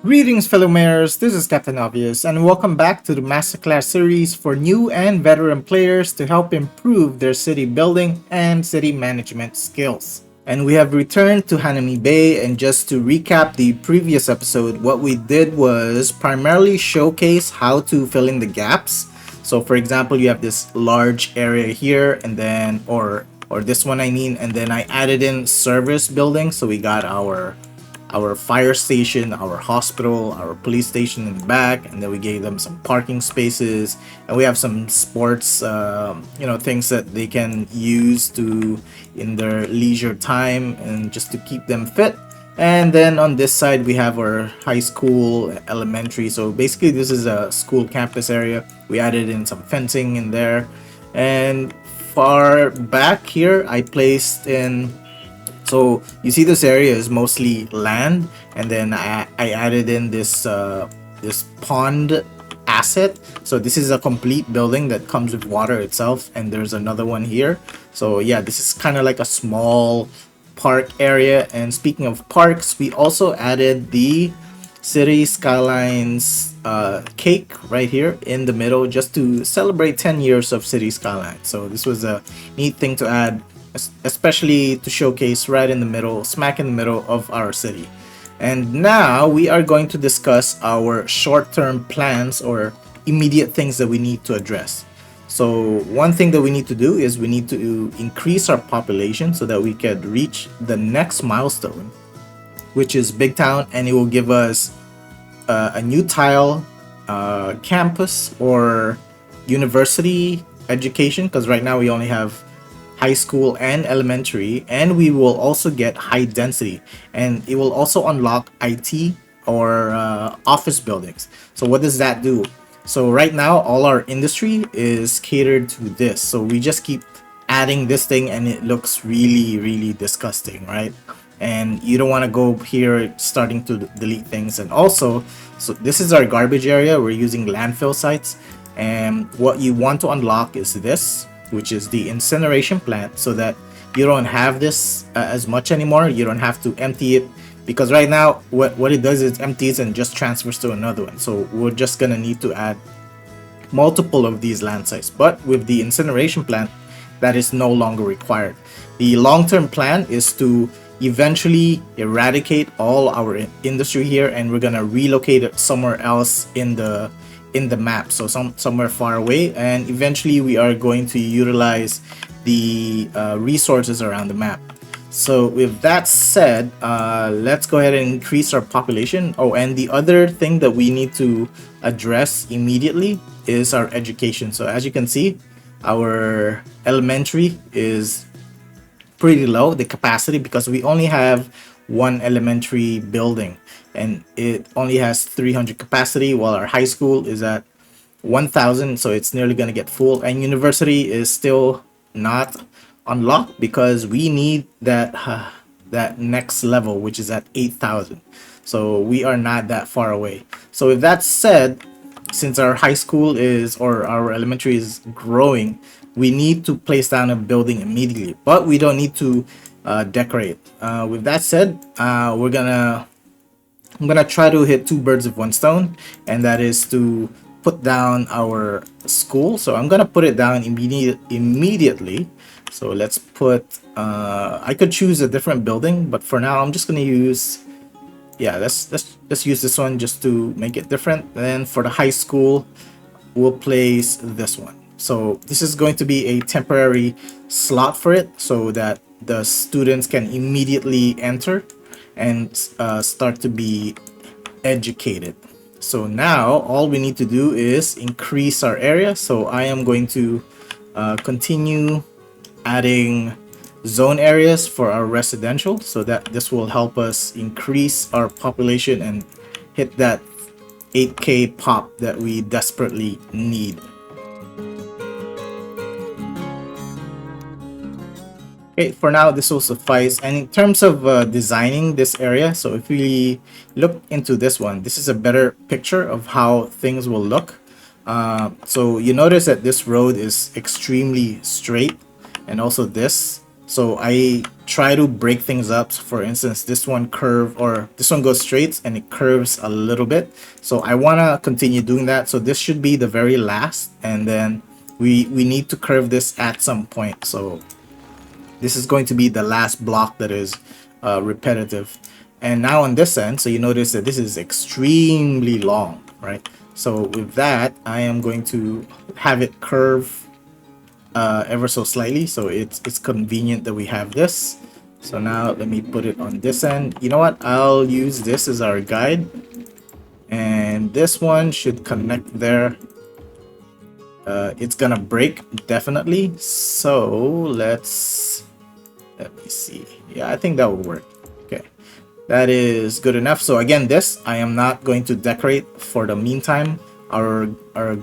Greetings, fellow mayors. This is Captain Obvious, and welcome back to the Masterclass series for new and veteran players to help improve their city building and city management skills. And we have returned to Hanami Bay, and just to recap the previous episode, what we did was primarily showcase how to fill in the gaps. So, for example, you have this large area here, and then, or this one I mean, and then I added in service buildings, so we got our fire station, our hospital, our police station in the back, and then we gave them some parking spaces, and we have some sports, things that they can use to in their leisure time and just to keep them fit. And then on this side we have our high school, elementary. So basically this is a school campus area. We added in some fencing in there, and far back here I placed in, so you see this area is mostly land, and then I added in this pond asset. So this is a complete building that comes with water itself, and there's another one here. So yeah, this is kind of like a small park area. And speaking of parks, we also added the City Skylines cake right here in the middle, just to celebrate 10 years of City Skylines. So this was a neat thing to add, especially to showcase right in the middle, smack in the middle of our city. And now we are going to discuss our short-term plans or immediate things that we need to address. So one thing that we need to do is we need to increase our population so that we can reach the next milestone, which is Big Town, and it will give us a new tile, campus or university education, because right now we only have high school and elementary, and we will also get high density, and it will also unlock IT or office buildings. So what does that do? So right now all our industry is catered to this, so we just keep adding this thing and it looks really disgusting, right? And you don't want to go here starting to delete things. And also, so this is our garbage area. We're using landfill sites, and what you want to unlock is this, which is the incineration plant, so that you don't have this as much anymore. You don't have to empty it, because right now what it does is empties and just transfers to another one. So we're just gonna need to add multiple of these land sites, but with the incineration plant, that is no longer required. The long-term plan is to eventually eradicate all our industry here, and we're gonna relocate it somewhere else in the map, so somewhere far away, and eventually we are going to utilize the resources around the map. So with that said, let's go ahead and increase our population. Oh, and the other thing that we need to address immediately is our education. So as you can see, our elementary is pretty low, the capacity, because we only have one elementary building and it only has 300 capacity, while our high school is at 1000, so it's nearly going to get full, and university is still not unlocked because we need that next level, which is at 8000. So we are not that far away. So with that said, since our high school is, or our elementary is growing, we need to place down a building immediately, but we don't need to decorate. With that said, I'm gonna try to hit two birds with one stone, and that is to put down our school. So I'm gonna put it down immediately. So let's put, I could choose a different building, but for now I'm just gonna use, yeah, let's use this one just to make it different. And then for the high school, we'll place this one. So this is going to be a temporary slot for it, so that the students can immediately enter and start to be educated. So now all we need to do is increase our area. So I am going to continue adding zone areas for our residential, so that this will help us increase our population and hit that 8K pop that we desperately need. Okay, for now this will suffice. And in terms of designing this area, so if we look into this one, this is a better picture of how things will look. So you notice that this road is extremely straight, and also this. So I try to break things up. So for instance, this one curve, or this one goes straight and it curves a little bit. So I want to continue doing that. So this should be the very last, and then we need to curve this at some point. So this is going to be the last block that is repetitive. And now on this end, so you notice that this is extremely long, right? So with that, I am going to have it curve ever so slightly, so it's convenient that we have this. So now let me put it on this end. You know what? I'll use this as our guide, and this one should connect there. It's gonna break definitely. So let me see. Yeah, I think that will work. Okay, that is good enough. So again, this I am not going to decorate for the meantime. Our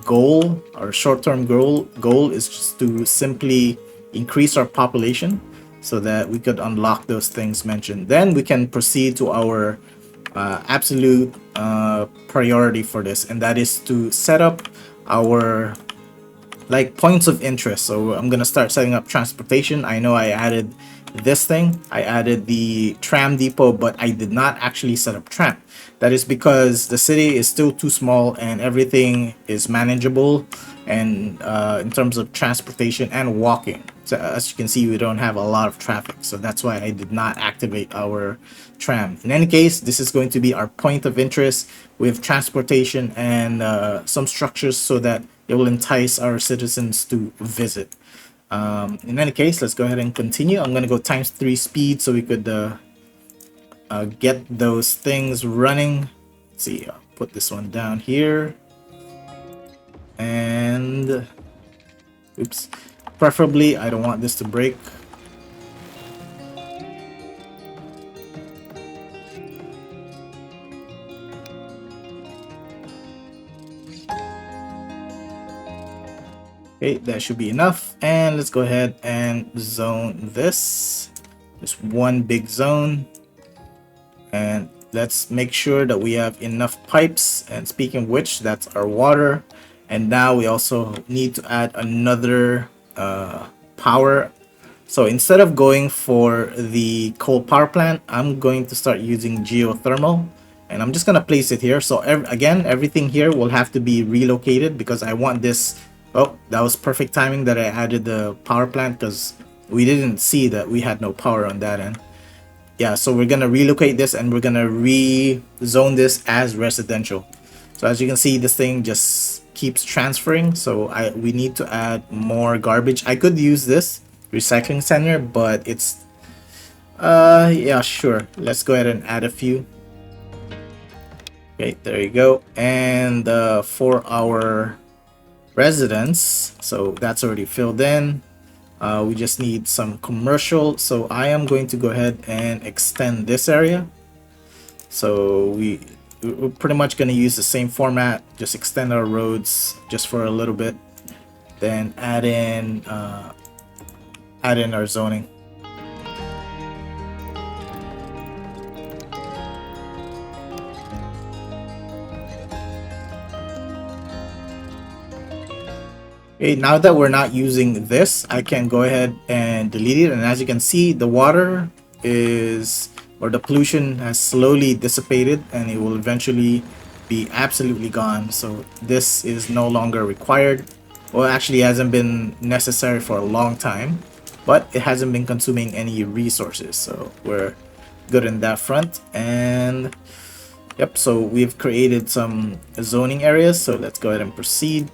goal, our short-term goal is just to simply increase our population so that we could unlock those things mentioned. Then we can proceed to our absolute priority for this, and that is to set up our like points of interest. So I'm gonna start setting up transportation. I know I added this thing, I added the tram depot, but I did not actually set up tram. That is because the city is still too small and everything is manageable, and in terms of transportation and walking. So as you can see, we don't have a lot of traffic, so that's why I did not activate our tram. In any case, this is going to be our point of interest with transportation and some structures so that it will entice our citizens to visit. In any case, let's go ahead and continue. I'm going to go ×3 speed so we could get those things running. Let's see, I'll put this one down here. And oops, preferably I don't want this to break. Okay, that should be enough. And let's go ahead and zone this. Just one big zone. And let's make sure that we have enough pipes. And speaking of which, that's our water. And now we also need to add another power. So instead of going for the coal power plant, I'm going to start using geothermal. And I'm just going to place it here. So again, everything here will have to be relocated because I want this. Oh, that was perfect timing that I added the power plant because we didn't see that we had no power on that end. Yeah, so we're gonna relocate this and we're gonna rezone this as residential. So as you can see, this thing just keeps transferring. So we need to add more garbage. I could use this recycling center, but it's yeah, sure. Let's go ahead and add a few. Okay, there you go. And for our residents, so that's already filled in. We just need some commercial, so I am going to go ahead and extend this area. So we're pretty much going to use the same format, just extend our roads just for a little bit, then add in our zoning. Okay, now that we're not using this, I can go ahead and delete it. And as you can see, the water is, or the pollution has slowly dissipated and it will eventually be absolutely gone. So this is no longer required. Well, actually it hasn't been necessary for a long time, but it hasn't been consuming any resources. So we're good in that front. And yep, so we've created some zoning areas. So let's go ahead and proceed.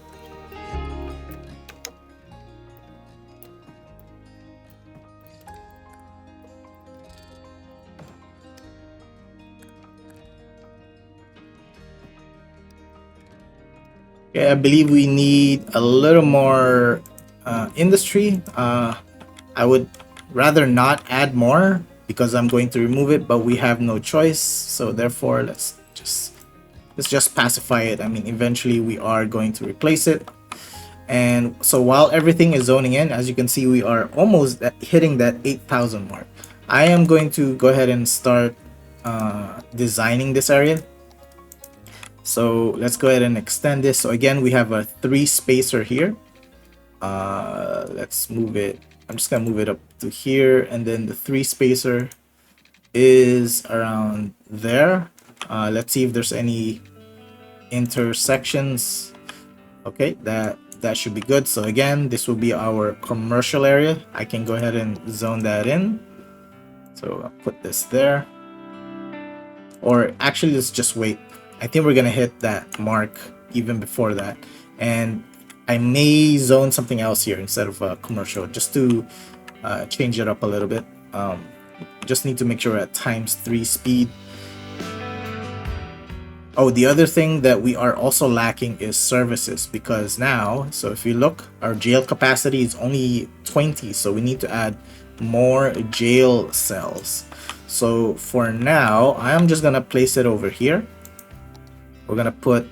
Okay, I believe we need a little more industry. I would rather not add more because I'm going to remove it, but we have no choice. So therefore, let's just pacify it. I mean, eventually we are going to replace it. And so while everything is zoning in, as you can see, we are almost hitting that 8,000 mark. I am going to go ahead and start designing this area. So let's go ahead and extend this. So again, we have a 3 spacer here. Let's move it I'm just gonna move it up to here, and then the 3 spacer is around there. Let's see if there's any intersections. Okay, that should be good. So again, this will be our commercial area. I can go ahead and zone that in. So I'll put this there. Or actually, let's just wait. I think we're gonna hit that mark even before that. And I may zone something else here instead of commercial, just to change it up a little bit. Just need to make sure we're at ×3 speed. Oh, the other thing that we are also lacking is services, because now, so if you look, our jail capacity is only 20, so we need to add more jail cells. So for now, I'm just gonna place it over here. We're gonna put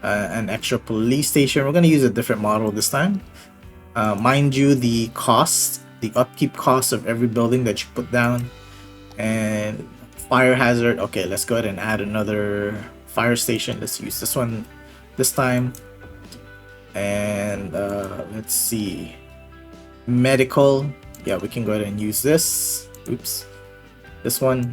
an extra police station. We're gonna use a different model this time. Mind you, the cost, the upkeep cost of every building that you put down, and fire hazard. Okay, let's go ahead and add another fire station. Let's use this one this time. And let's see, medical. Yeah, we can go ahead and use this. Oops, this one.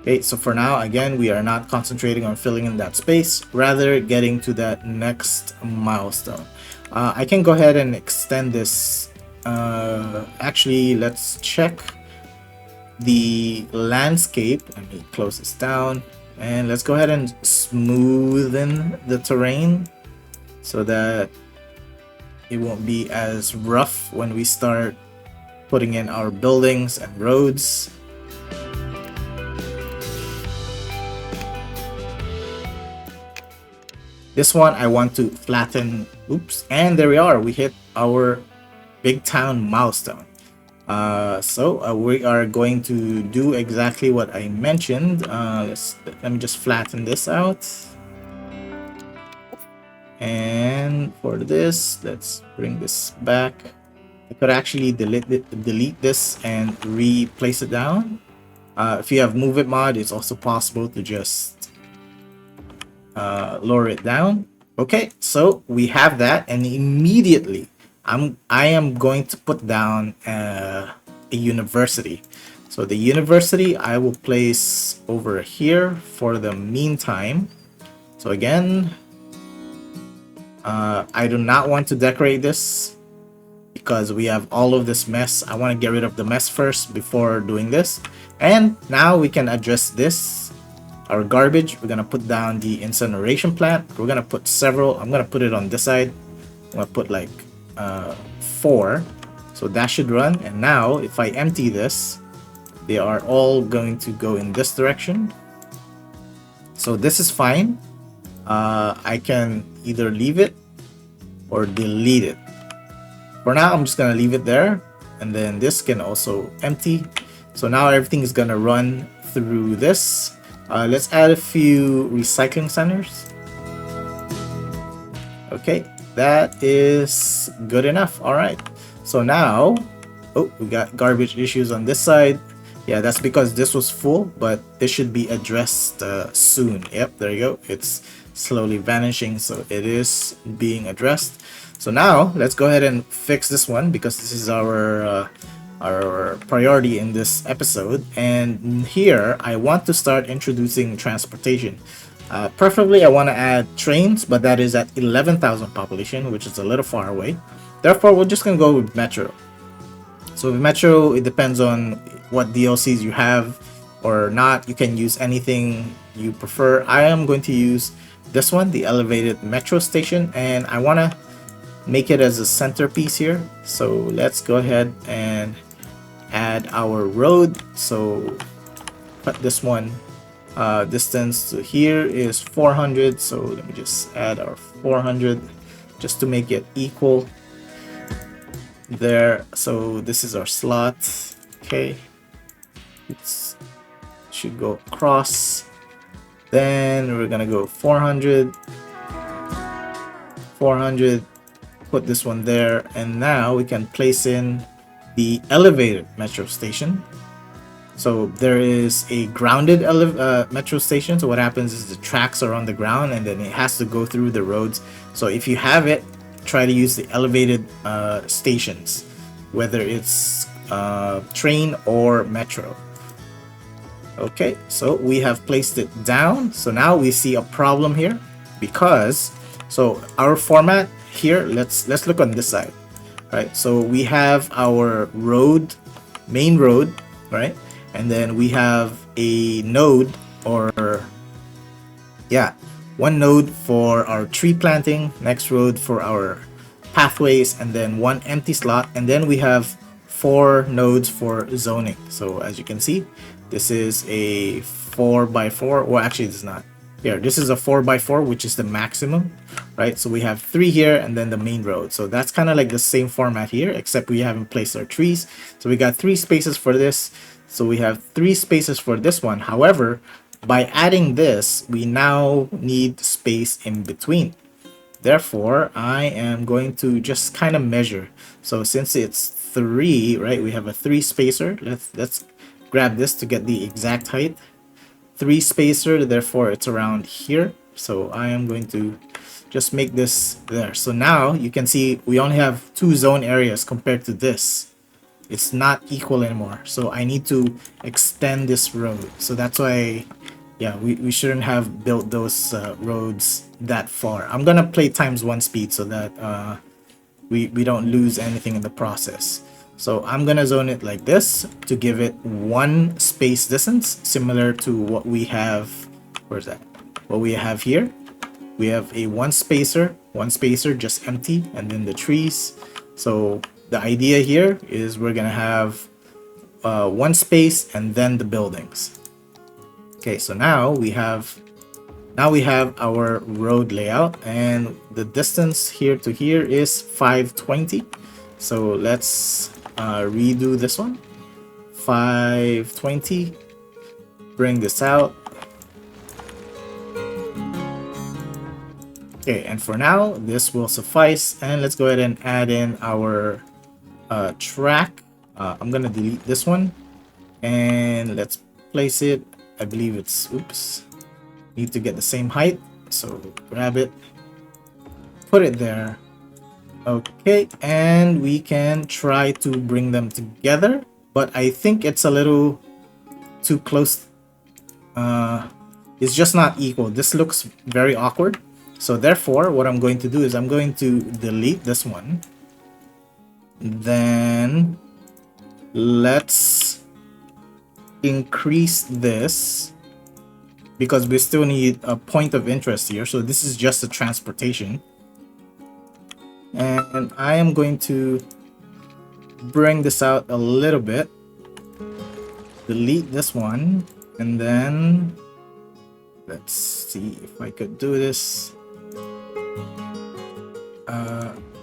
Okay, so for now, again, we are not concentrating on filling in that space, rather getting to that next milestone. I can go ahead and extend this. Actually, let's check the landscape. Let me close this down, and let's go ahead and smoothen the terrain so that it won't be as rough when we start putting in our buildings and roads. This one I want to flatten. Oops, and there we are. We hit our big town milestone. So we are going to do exactly what I mentioned. Let me just flatten this out. And for this, let's bring this back. I could actually delete this and replace it down. If you have Move It mod, it's also possible to just lower it down. Okay, so we have that, and immediately I am going to put down a university. So the university I will place over here for the meantime. So again, I do not want to decorate this because we have all of this mess. I want to get rid of the mess first before doing this. And now we can address this. Our garbage, we're gonna put down the incineration plant. We're gonna put several. I'm gonna put it on this side. I'm gonna put like 4, so that should run. And now if I empty this, they are all going to go in this direction. So this is fine. I can either leave it or delete it. For now, I'm just gonna leave it there, and then this can also empty. So now everything is gonna run through this. Let's add a few recycling centers. Okay, that is good enough. All right, so now, oh, we got garbage issues on this side. Yeah, that's because this was full, but this should be addressed soon. Yep, there you go. It's slowly vanishing, so it is being addressed. So now let's go ahead and fix this one, because this is our priority in this episode. And here I want to start introducing transportation. Preferably I want to add trains, but that is at 11,000 population, which is a little far away. Therefore, we're just gonna go with metro. So with metro, it depends on what DLCs you have or not. You can use anything you prefer. I am going to use this one, the elevated metro station, and I want to make it as a centerpiece here. So let's go ahead and add our road. So cut this one. Distance to here is 400, so let me just add our 400 just to make it equal there. So this is our slot. Okay, it should go across. Then we're gonna go 400, 400, put this one there, and now we can place in the elevated metro station. So there is a grounded metro station. So what happens is the tracks are on the ground and then it has to go through the roads. So if you have it try to use the elevated stations, whether it's train or metro. Okay, so we have placed it down. So now we see a problem here because so our format here, let's look on this side. Right, so we have our road, main road, right? And then we have a node, or yeah, one node for our tree planting, next road for our pathways, and then one empty slot, and then we have 4 nodes for zoning. So as you can see, this is a 4x4. Well, actually it's not. Here, this is a 4x4, which is the maximum, right? So we have 3 here and then the main road. So that's kind of like the same format here, except we haven't placed our trees. So we got 3 spaces for this. So we have 3 spaces for this one. However, by adding this, we now need space in between. Therefore, I am going to just kind of measure. So since it's 3, right, we have a 3 spacer. Let's grab this to get the exact height. 3 spacer, therefore it's around here. So I am going to just make this there. So now you can see we only have 2 zone areas compared to this. It's not equal anymore. So I need to extend this road. So that's why, yeah, we shouldn't have built those roads that far. I'm gonna play ×1 speed so that we don't lose anything in the process. So I'm gonna zone it like this to give it 1 space distance, similar to what we have. Where's that? What we have here. We have a 1 spacer just empty, and then the trees. So the idea here is we're gonna have 1 space and then the buildings. Okay, so now we have our road layout, and the distance here to here is 520. So let's redo this one. 520. Bring this out. Okay, and for now this will suffice, and let's go ahead and add in our track. I'm gonna delete this one and let's place it. I believe it's, oops, need to get the same height, so grab it, put it there. Okay, and we can try to bring them together, but I think it's a little too close. It's just not equal. This looks very awkward. So therefore, what I'm going to do is I'm going to delete this one. Then let's increase this, because we still need a point of interest here. So this is just a transportation. And I am going to bring this out a little bit. Delete this one. And then let's see if I could do this.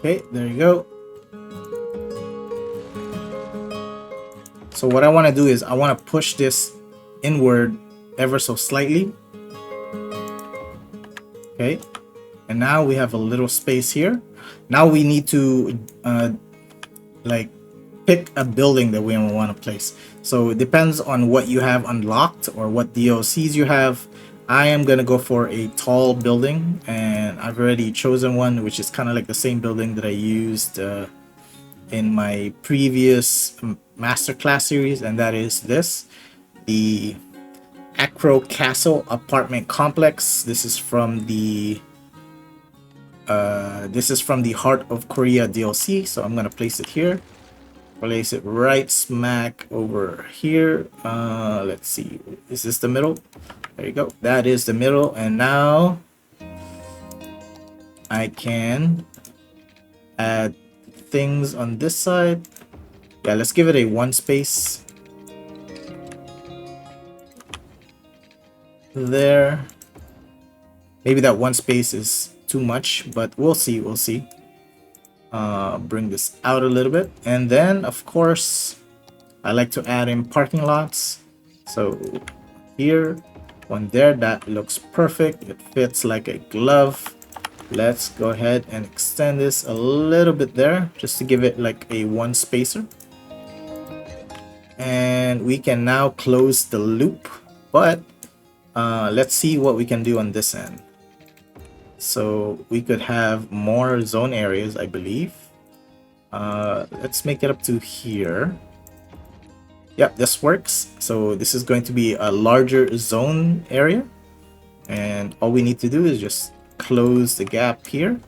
Okay, there you go. So what I want to do is I want to push this inward ever so slightly. Okay, and now we have a little space here. Now we need to like pick a building that we want to place. So it depends on what you have unlocked or what DLCs you have. I am gonna go for a tall building, and I've already chosen one, which is kind of like the same building that I used in my previous masterclass series, and that is this, the Acro Castle apartment complex. This is from the Heart of Korea DLC. So I'm gonna place it here, place it right smack over here. Let's see, is this the middle? There you go, that is the middle. And now I can add things on this side. Yeah, let's give it a 1 space there. Maybe that 1 space is too much, but we'll see. Bring this out a little bit, and then of course I like to add in parking lots. So here, one there, that looks perfect. It fits like a glove. Let's go ahead and extend this a little bit there, just to give it like a 1 spacer. And we can now close the loop, but let's see what we can do on this end. So we could have more zone areas, I believe. Let's make it up to here. Yep, this works. So this is going to be a larger zone area. And all we need to do is just close the gap here.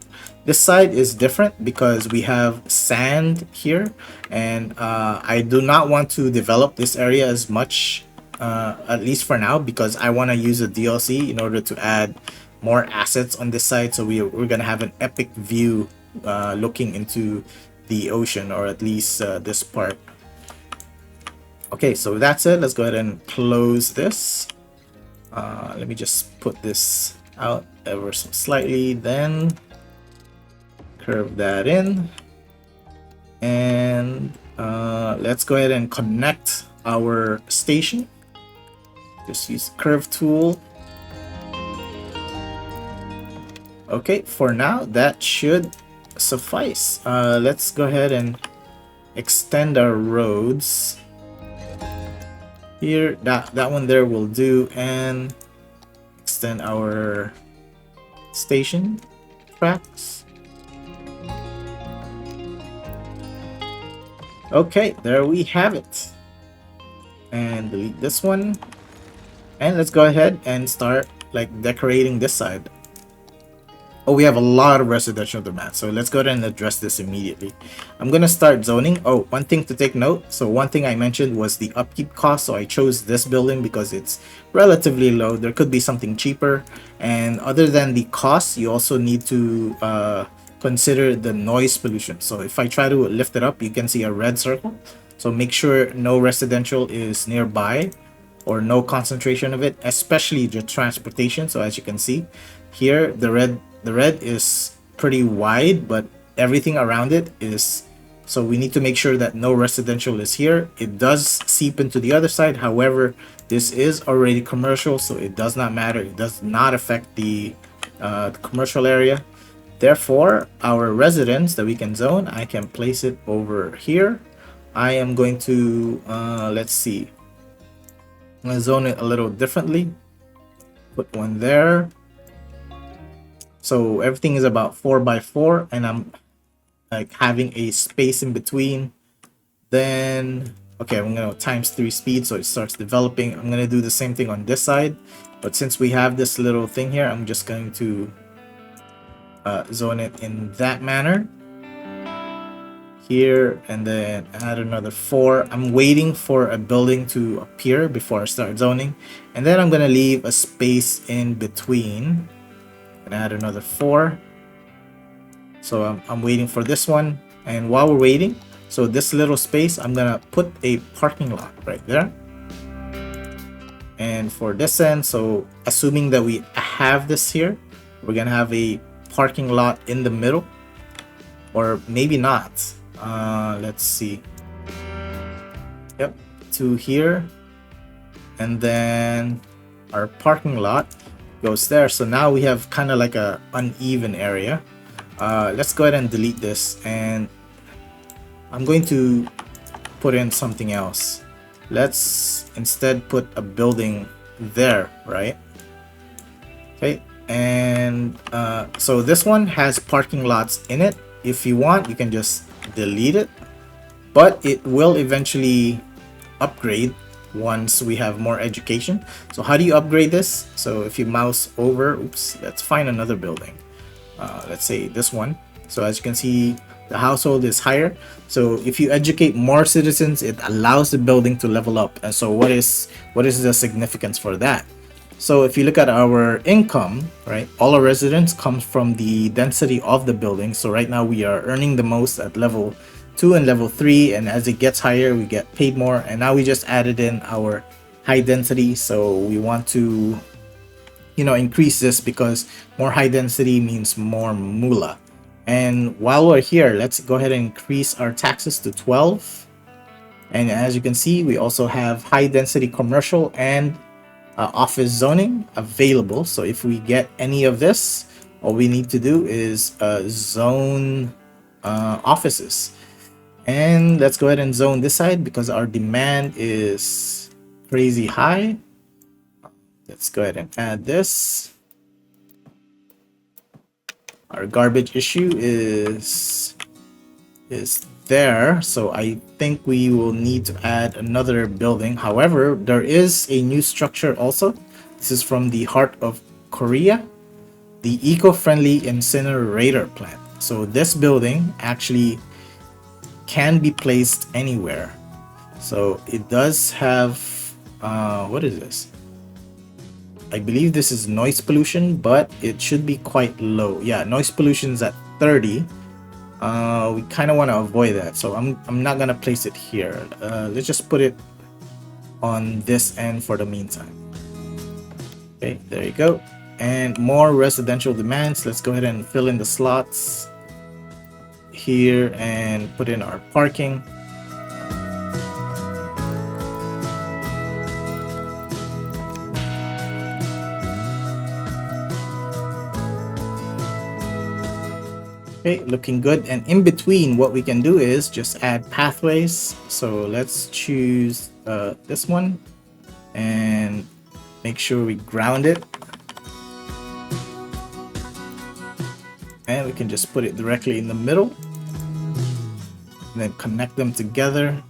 This side is different because we have sand here, and I do not want to develop this area as much, at least for now, because I want to use a DLC in order to add more assets on this side. So we're gonna have an epic view looking into the ocean, or at least this part. Okay, so that's it. Let's go ahead and close this. Let me just put this out ever so slightly, then curve that in, and let's go ahead and connect our station. Just use the curve tool. Okay, for now that should suffice. Let's go ahead and extend our roads here. That one there will do, and extend our station tracks. Okay, there we have it. And delete this one, and let's go ahead and start like decorating this side. Oh, we have a lot of residential demand, so let's go ahead and address this immediately. I'm gonna start zoning. Oh, one thing to take note. So one thing I mentioned was the upkeep cost. So I chose this building because it's relatively low. There could be something cheaper, and other than the cost, you also need to consider the noise pollution. So if I try to lift it up, you can see a red circle. So make sure no residential is nearby, or no concentration of it, especially the transportation. So as you can see here, the red is pretty wide, but everything around it is, so we need to make sure that no residential is here. It does seep into the other side, however this is already commercial, so it does not matter. It does not affect the commercial area. Therefore, our residence that we can zone, I can place it over here. I am going to let's see, I'm gonna zone it a little differently. Put one there. So everything is about 4x4, and I'm like having a space in between. Then, okay, I'm gonna times 3 speed so it starts developing. I'm gonna do the same thing on this side, but since we have this little thing here, I'm just going to zone it in that manner here, and then add another 4. I'm waiting for a building to appear before I start zoning, and then I'm gonna leave a space in between and add another 4. So I'm waiting for this one, and while we're waiting, so this little space, I'm gonna put a parking lot right there. And for this end, so assuming that we have this here, we're gonna have a parking lot in the middle, or maybe not. Let's see. Yep, 2 here, and then our parking lot goes there. So now we have kind of like a uneven area. Let's go ahead and delete this, and I'm going to put in something else. Let's instead put a building there, right? Okay, and so this one has parking lots in it. If you want, you can just delete it, but it will eventually upgrade once we have more education. So how do you upgrade this? So if you mouse over, oops, let's find another building. Let's say this one. So as you can see, the household is higher. So if you educate more citizens, it allows the building to level up. And so what is the significance for that? So if you look at our income, right, all our residents comes from the density of the building. So right now we are earning the most at level 2 and level 3, and as it gets higher we get paid more. And now we just added in our high density, so we want to, you know, increase this because more high density means more moolah. And while we're here, let's go ahead and increase our taxes to 12. And as you can see, we also have high density commercial and office zoning available. So if we get any of this, all we need to do is zone offices. And let's go ahead and zone this side because our demand is crazy high. Let's go ahead and add this. Our garbage issue is there, so I think we will need to add another building. However, there is a new structure also. This is from the heart of Korea, the eco-friendly incinerator plant. So this building actually can be placed anywhere. So it does have what is this? I believe this is noise pollution, but it should be quite low. Yeah, noise pollution is at 30. We kind of want to avoid that, so I'm not gonna place it here. Let's just put it on this end for the meantime. Okay, there you go. And more residential demands. Let's go ahead and fill in the slots here and put in our parking. Okay, looking good. And in between, what we can do is just add pathways. So let's choose this one and make sure we ground it. And we can just put it directly in the middle. And then connect them together.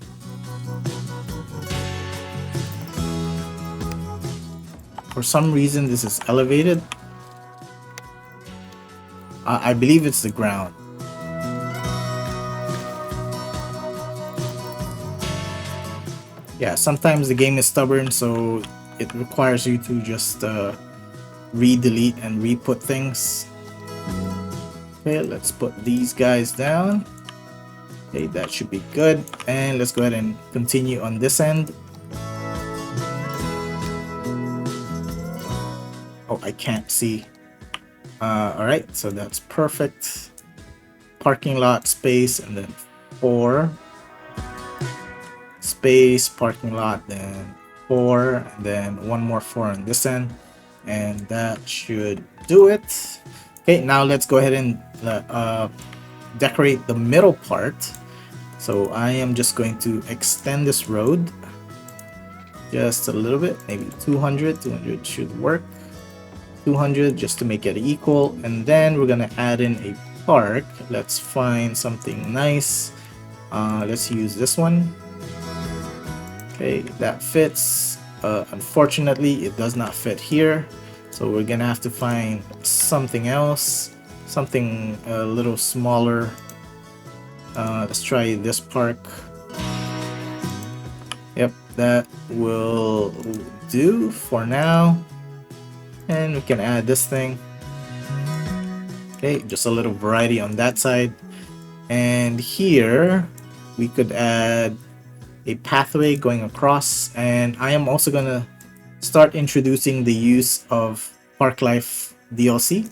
For some reason, this is elevated. I believe it's the ground. Yeah, sometimes the game is stubborn, so it requires you to just re-delete and re-put things. Okay, let's put these guys down. Okay, that should be good. And let's go ahead and continue on this end. Oh, I can't see. Alright, so that's perfect. Parking lot space, and then 4. Space, parking lot, then 4, and then one more 4 on this end. And that should do it. Okay, now let's go ahead and decorate the middle part. So I am just going to extend this road just a little bit, maybe 200 should work. 200 just to make it equal, and then we're gonna add in a park. Let's find something nice. Let's use this one. Okay, that fits. Unfortunately, it does not fit here, so we're gonna have to find something else, something a little smaller. Let's try this park. Yep, that will do for now. And we can add this thing. Okay, just a little variety on that side. And here we could add a pathway going across. And I am also gonna start introducing the use of Park Life DLC.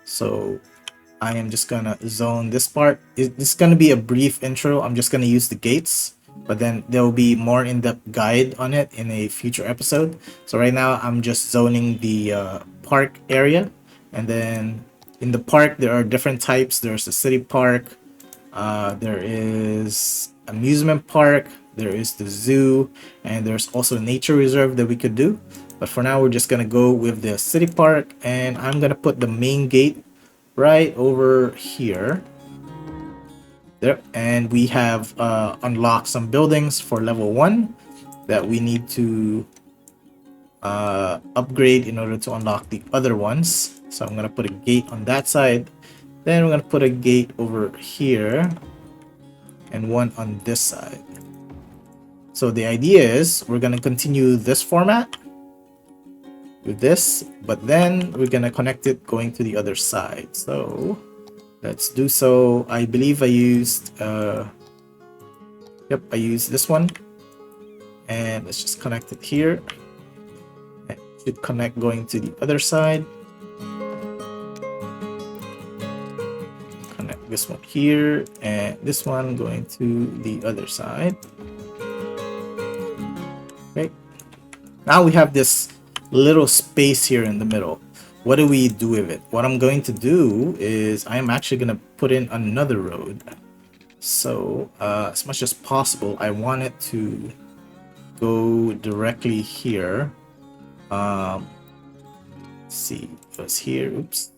So I am just gonna zone this part. It's gonna be a brief intro. I'm just gonna use the gates, but then there will be more in-depth guide on it in a future episode. So right now I'm just zoning the park area, and then in the park there are different types. There's a city park, there is amusement park, there is the zoo, and there's also a nature reserve that we could do. But for now we're just gonna go with the city park, and I'm gonna put the main gate right over here. There, and we have unlocked some buildings for level 1 that we need to upgrade in order to unlock the other ones. So I'm gonna put a gate on that side, then we're gonna put a gate over here and one on this side. So the idea is we're gonna continue this format with this, but then we're gonna connect it going to the other side. So let's do so. I believe I used yep, I used this one, and let's just connect it here. It should connect going to the other side. Connect this one here, and this one going to the other side. Okay, now we have this little space here in the middle. What do we do with it? What I'm going to do is I'm actually going to put in another road. So as much as possible, I want it to go directly here. Let's see, it was here. Oops.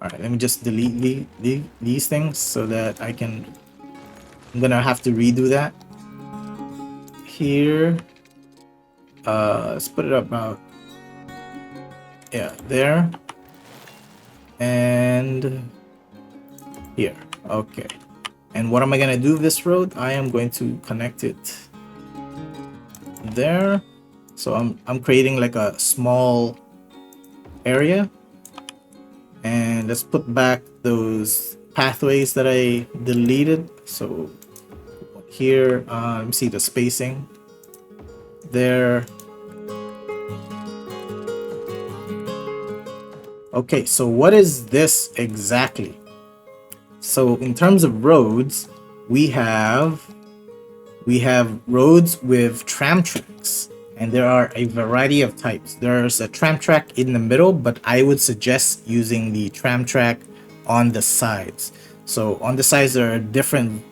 All right, let me just delete these things so that I'm gonna have to redo that. Here, let's put it about, yeah, there. And here, okay. And what am I gonna do with this road? I am going to connect it there. So I'm creating like a small area, and let's put back those pathways that I deleted. So here, let me see the spacing there. Okay, so what is this exactly? So in terms of roads, we have roads with tram tracks, and there are a variety of types. There's a tram track in the middle, but I would suggest using the tram track on the sides. So on the sides, there are different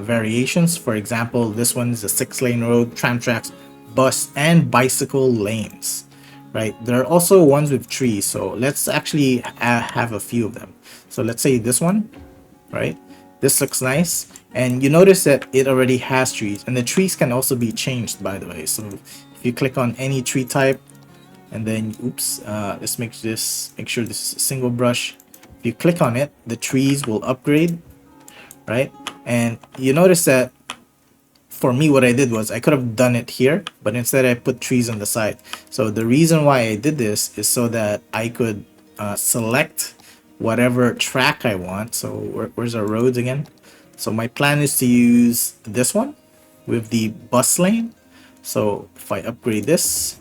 variations. For example, this one is a 6-lane road, tram tracks, bus, and bicycle lanes. Right? There are also ones with trees. So let's actually have a few of them. So let's say this one, right? This looks nice, and you notice that it already has trees, and the trees can also be changed, by the way. So if you click on any tree type, and then let's make sure this is a single brush. If you click on it, the trees will upgrade, right? And you notice that for me, what I did was I could have done it here, but instead I put trees on the side. So the reason why I did this is so that I could select whatever track I want. So where's our roads again? So my plan is to use this one with the bus lane. So if I upgrade this,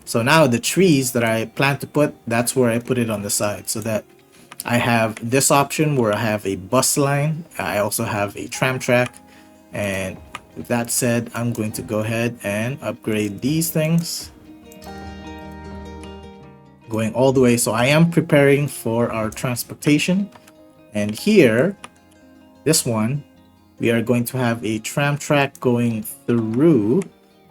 so now the trees that I plan to put, that's where I put it on the side, so that I have this option where I have a bus line. I also have a tram track. And with that said, I'm going to go ahead and upgrade these things, going all the way. So I am preparing for our transportation. And here, this one, we are going to have a tram track going through.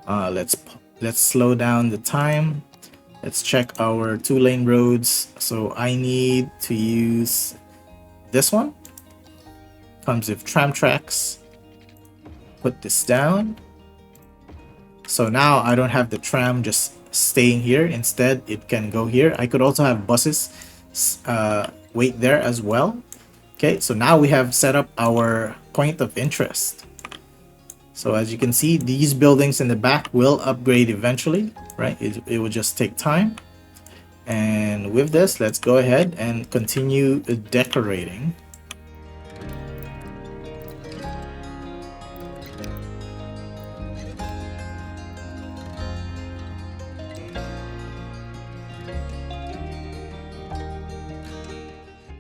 Let's slow down the time. Let's check our 2-lane roads. So I need to use this one. Comes with tram tracks. Put this down. So now I don't have the tram just staying here. Instead, it can go here. I could also have buses wait there as well. Okay, so now we have set up our point of interest. So as you can see, these buildings in the back will upgrade eventually, right? It will just take time. And with this, let's go ahead and continue decorating.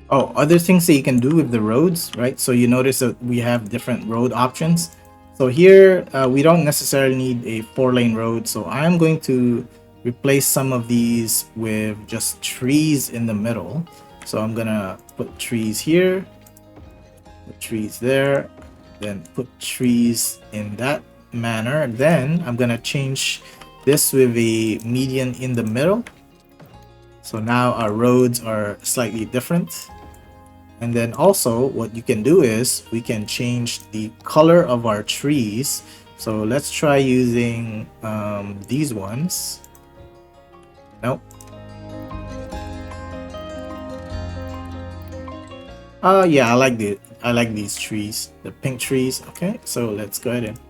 Oh, other things that you can do with the roads, right? So you notice that we have different road options. So here, we don't necessarily need a 4-lane road. So I'm going to replace some of these with just trees in the middle. So I'm gonna put trees here, put trees there, then put trees in that manner. Then I'm gonna change this with a median in the middle. So now our roads are slightly different. And then also what you can do is we can change the color of our trees. So let's try using these ones. Nope. Yeah, I like these trees, the pink trees. Okay, so let's go ahead and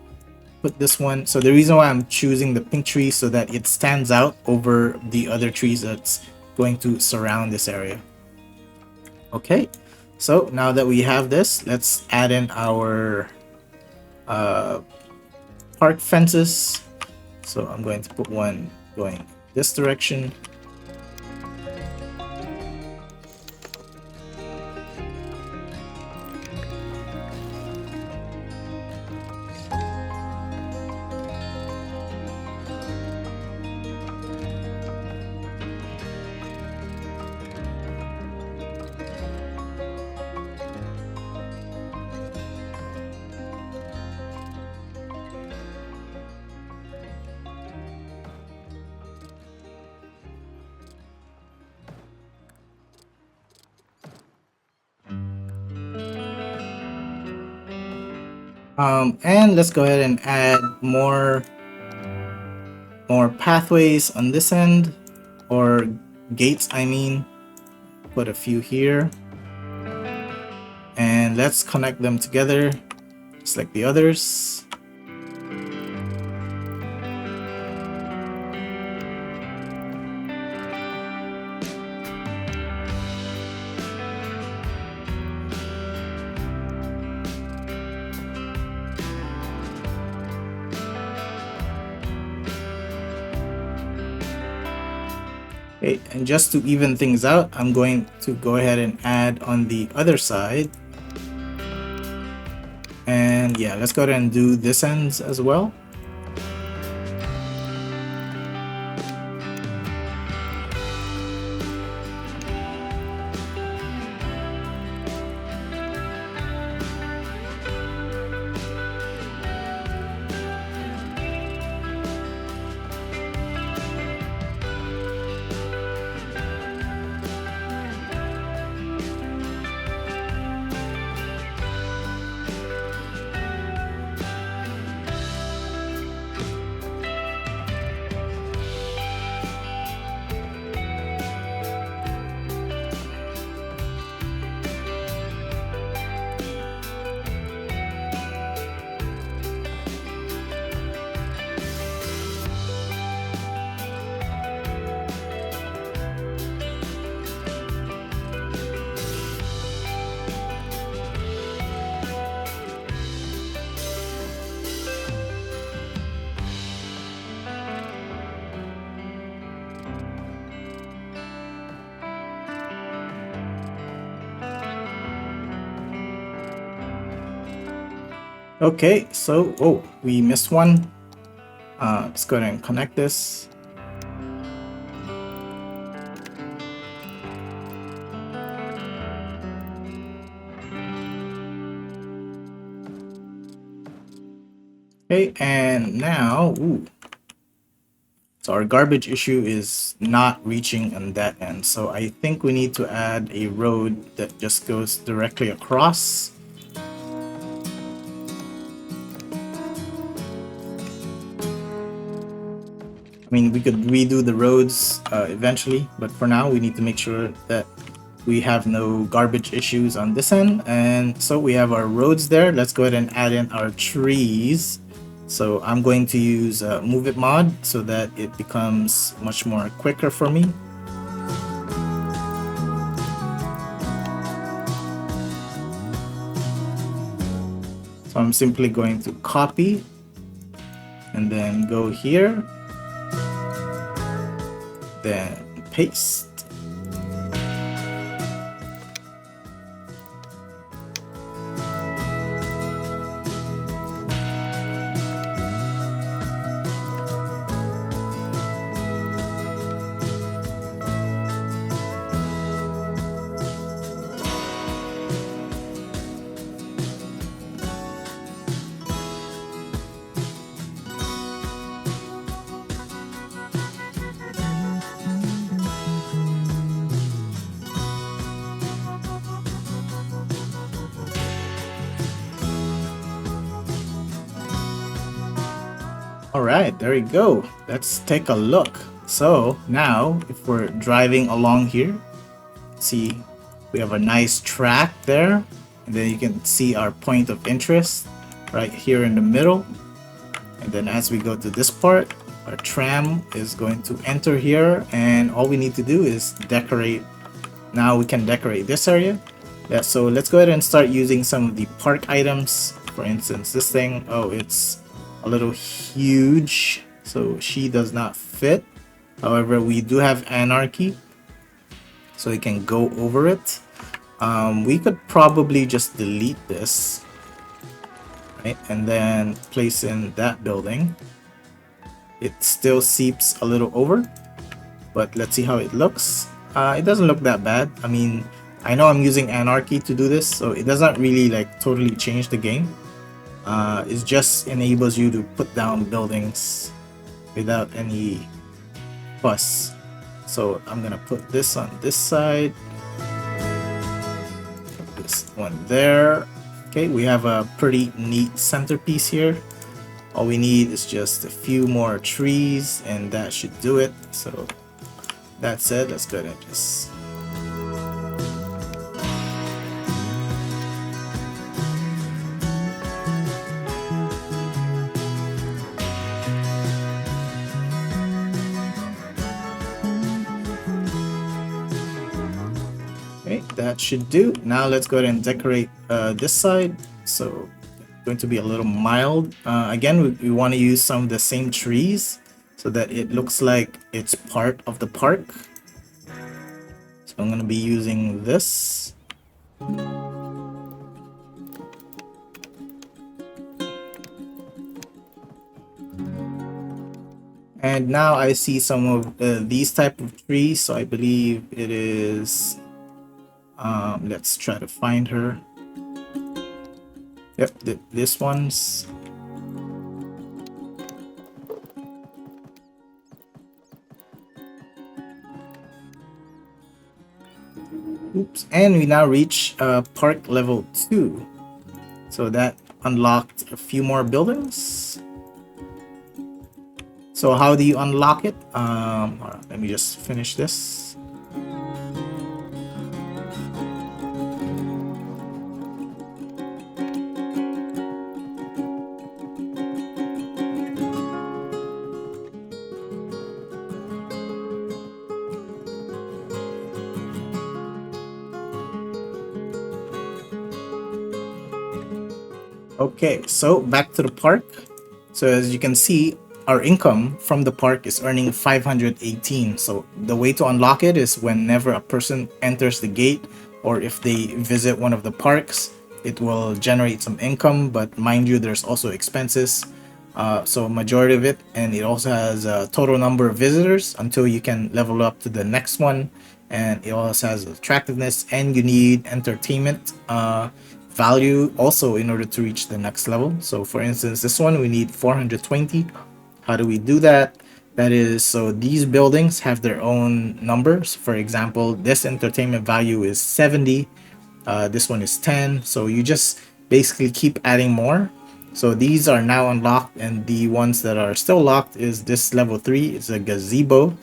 put this one. So the reason why I'm choosing the pink tree so that it stands out over the other trees that's going to surround this area. Okay, so now that we have this, let's add in our park fences. So I'm going to put one going this direction. And let's go ahead and add more pathways on this end, or gates I mean. Put a few here, and let's connect them together just like the others. Okay, and just to even things out, I'm going to go ahead and add on the other side. And yeah, let's go ahead and do this ends as well. Okay, so, oh, we missed one. Let's go ahead and connect this. Okay, and now, ooh. So our garbage issue is not reaching on that end. So I think we need to add a road that just goes directly across. I mean, we could redo the roads eventually, but for now we need to make sure that we have no garbage issues on this end. And so we have our roads there. Let's go ahead and add in our trees. So I'm going to use Move It mod so that it becomes much more quicker for me. So I'm simply going to copy and then go here, then paste. Alright, there we go. Let's take a look. So now, if we're driving along here, see we have a nice track there, and then you can see our point of interest right here in the middle. And then as we go to this part, our tram is going to enter here, and all we need to do is decorate. Now we can decorate this area. Yeah, so let's go ahead and start using some of the park items. For instance, this thing, oh, it's a little huge, so she does not fit. However, we do have Anarchy, so we can go over it. We could probably just delete this, right, and then place in that building. It still seeps a little over, but let's see how it looks. It doesn't look that bad. I mean, I know I'm using Anarchy to do this, so it doesn't really like totally change the game. It just enables you to put down buildings without any fuss. So I'm gonna put this on this side, this one there. Okay, we have a pretty neat centerpiece here. All we need is just a few more trees and that should do it. So that said, let's go ahead and just okay, that should do. Now let's go ahead and decorate this side. So going to be a little mild. Again, we want to use some of the same trees so that it looks like it's part of the park. So I'm going to be using this. And now I see some of these type of trees, so I believe it is let's try to find her. Yep, this one's. Oops, and we now reach park level 2. So that unlocked a few more buildings. So how do you unlock it? Hold on, let me just finish this. Okay, so back to the park. So as you can see, our income from the park is earning 518. So the way to unlock it is whenever a person enters the gate or if they visit one of the parks, it will generate some income. But mind you, there's also expenses. So majority of it, and it also has a total number of visitors until you can level up to the next one. And it also has attractiveness, and you need entertainment value also in order to reach the next level. So for instance, this one we need 420. How do we do that? That is, so these buildings have their own numbers. For example, this entertainment value is 70. This one is 10. So you just basically keep adding more. So these are now unlocked, and the ones that are still locked is this level 3. It's a gazebo.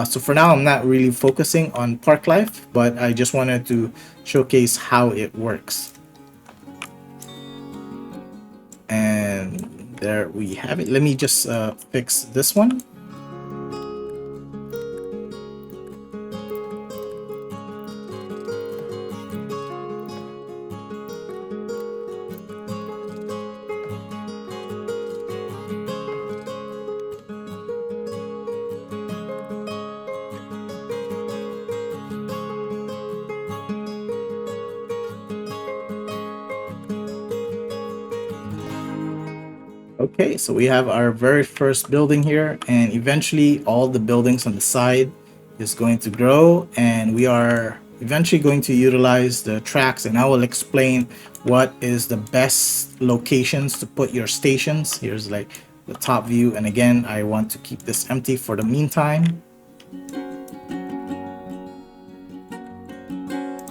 So for now, I'm not really focusing on park life, but I just wanted to showcase how it works. And there we have it. Let me just fix this one. Okay, so we have our very first building here, and eventually all the buildings on the side is going to grow, and we are eventually going to utilize the tracks, and I will explain what is the best locations to put your stations. Here's like the top view, and again, I want to keep this empty for the meantime.